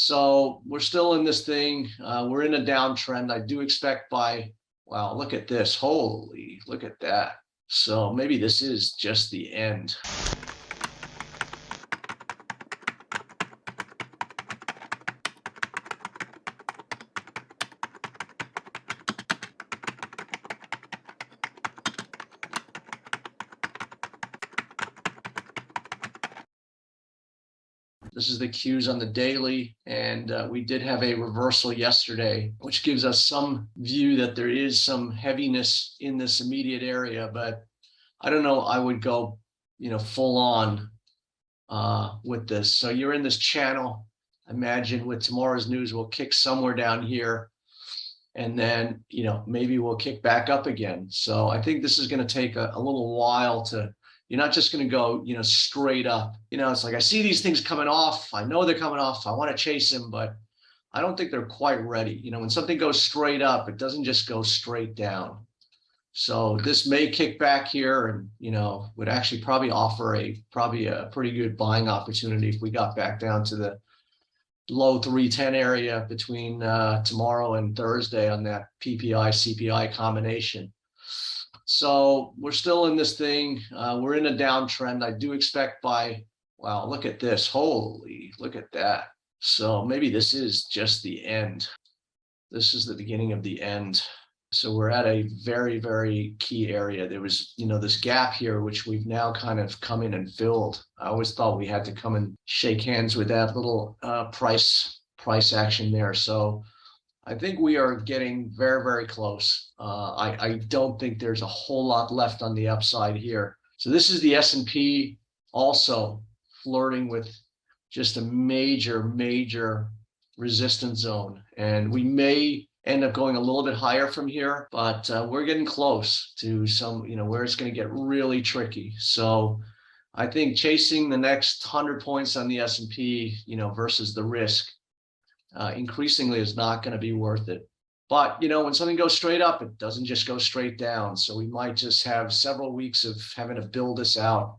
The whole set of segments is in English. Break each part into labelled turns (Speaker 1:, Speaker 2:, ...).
Speaker 1: So we're still in this thing. We're in a downtrend. I do expect wow, look at this. Holy, look at that. So maybe this is just the end. This is the cues on the daily, and we did have a reversal yesterday, which gives us some view that there is some heaviness in this immediate area, but I don't know, I would go, full on with this. So you're in this channel. Imagine with tomorrow's news, we'll kick somewhere down here, and then, maybe we'll kick back up again. So I think this is going to take a little while to, you're not just going to go, straight up. It's like I see these things coming off. I know they're coming off. I want to chase them, but I don't think they're quite ready. When something goes straight up, it doesn't just go straight down. So this may kick back here and, would actually probably offer probably a pretty good buying opportunity if we got back down to the low 310 area between tomorrow and Thursday on that PPI CPI combination. So we're still in this thing. We're in a downtrend. I do expect wow, look at this. Holy, look at that. So maybe this is just the end. This is the beginning of the end. So we're at a very, very key area. There was, this gap here, which we've now kind of come in and filled. I always thought we had to come and shake hands with that little price action there. So I think we are getting very, very close. I don't think there's a whole lot left on the upside here. So this is the S&P also flirting with just a major, major resistance zone. And we may end up going a little bit higher from here, but we're getting close to some, where it's going to get really tricky. So I think chasing the next 100 points on the S&P, versus the risk, increasingly is not going to be worth it. But, when something goes straight up, it doesn't just go straight down. So we might just have several weeks of having to build this out.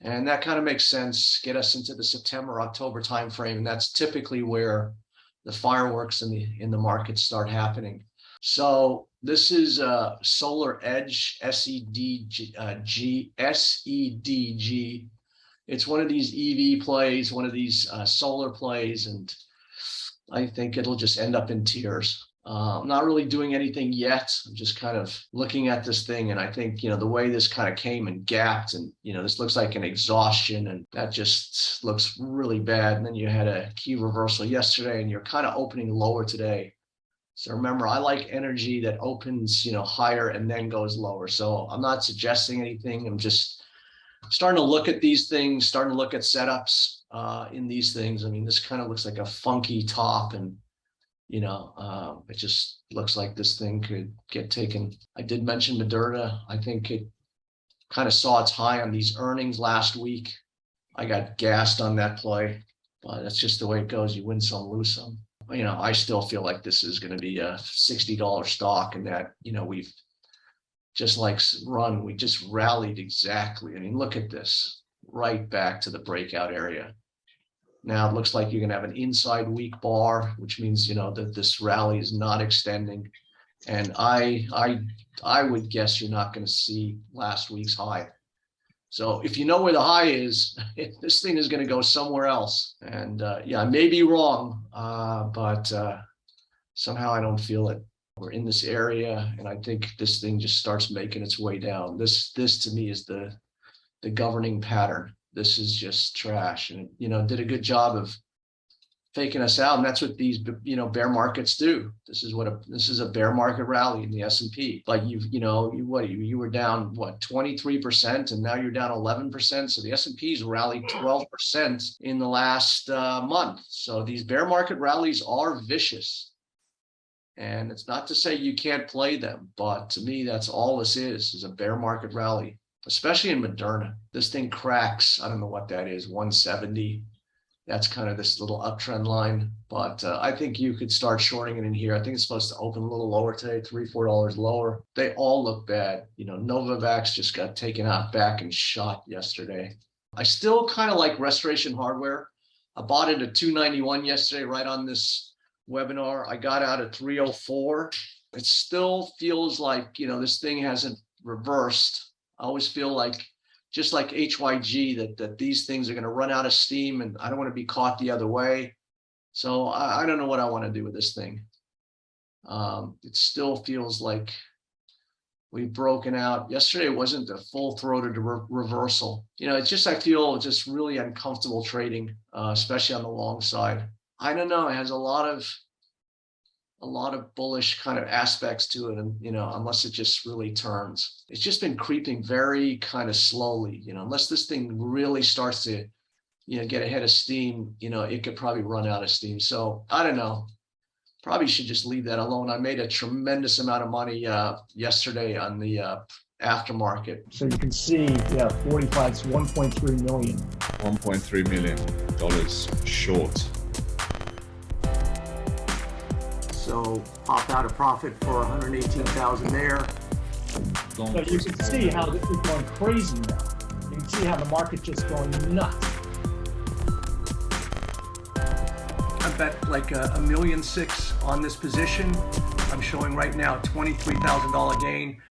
Speaker 1: And that kind of makes sense, get us into the September, October timeframe. And that's typically where the fireworks in the market start happening. So this is Solar Edge, SEDG. It's one of these EV plays, one of these solar plays, and I think it'll just end up in tears. I'm not really doing anything yet. I'm just kind of looking at this thing. And I think, the way this kind of came and gapped and, this looks like an exhaustion, and that just looks really bad. And then you had a key reversal yesterday and you're kind of opening lower today. So remember, I like energy that opens, higher and then goes lower. So I'm not suggesting anything. I'm just starting to look at these things, starting to look at setups in these things. I mean, this kind of looks like a funky top, and it just looks like this thing could get taken. I did mention Moderna. I think it kind of saw its high on these earnings last week. I got gassed on that play, but that's just the way it goes. You win some, lose some. I still feel like this is going to be a $60 stock, and that, we've just we just rallied exactly. I mean, look at this, right back to the breakout area. Now it looks like you're going to have an inside weak bar, which means, that this rally is not extending. And I would guess you're not going to see last week's high. So if you know where the high is, this thing is going to go somewhere else. And yeah, I may be wrong, but somehow I don't feel it. We're in this area, and I think this thing just starts making its way down. This to me is the governing pattern. This is just trash, and did a good job of faking us out, and that's what these bear markets do. This is a bear market rally in the S&P. But you were down 23%, and now you're down 11%. So the S&P's rallied 12% in the last month. So these bear market rallies are vicious, and it's not to say you can't play them, but to me, that's all this is a bear market rally. Especially in Moderna. This thing cracks, I don't know what that is, 170. That's kind of this little uptrend line. But I think you could start shorting it in here. I think it's supposed to open a little lower today, $3-4 lower. They all look bad. Novavax just got taken out back and shot yesterday. I still kind of like Restoration Hardware. I bought it at 291 yesterday, right on this webinar. I got out at 304. It still feels like, this thing hasn't reversed. I always feel like, just like HYG, that these things are going to run out of steam, and I don't want to be caught the other way. So I don't know what I want to do with this thing. It still feels like we've broken out. Yesterday wasn't a full-throated reversal. It's just, I feel just really uncomfortable trading, especially on the long side. I don't know. It has a lot of bullish kind of aspects to it, and unless it just really turns. It's just been creeping very kind of slowly. Unless this thing really starts to get ahead of steam, it could probably run out of steam. So I don't know, probably should just leave that alone. I made a tremendous amount of money yesterday on the aftermarket.
Speaker 2: So you can see, 45 is 1.3 million.
Speaker 3: $1.3 million short.
Speaker 1: So popped out a profit for 118,000 there.
Speaker 2: So you can see how this is going crazy now. You can see how the market just going nuts.
Speaker 1: I bet like $1.6 million on this position. I'm showing right now $23,000 gain.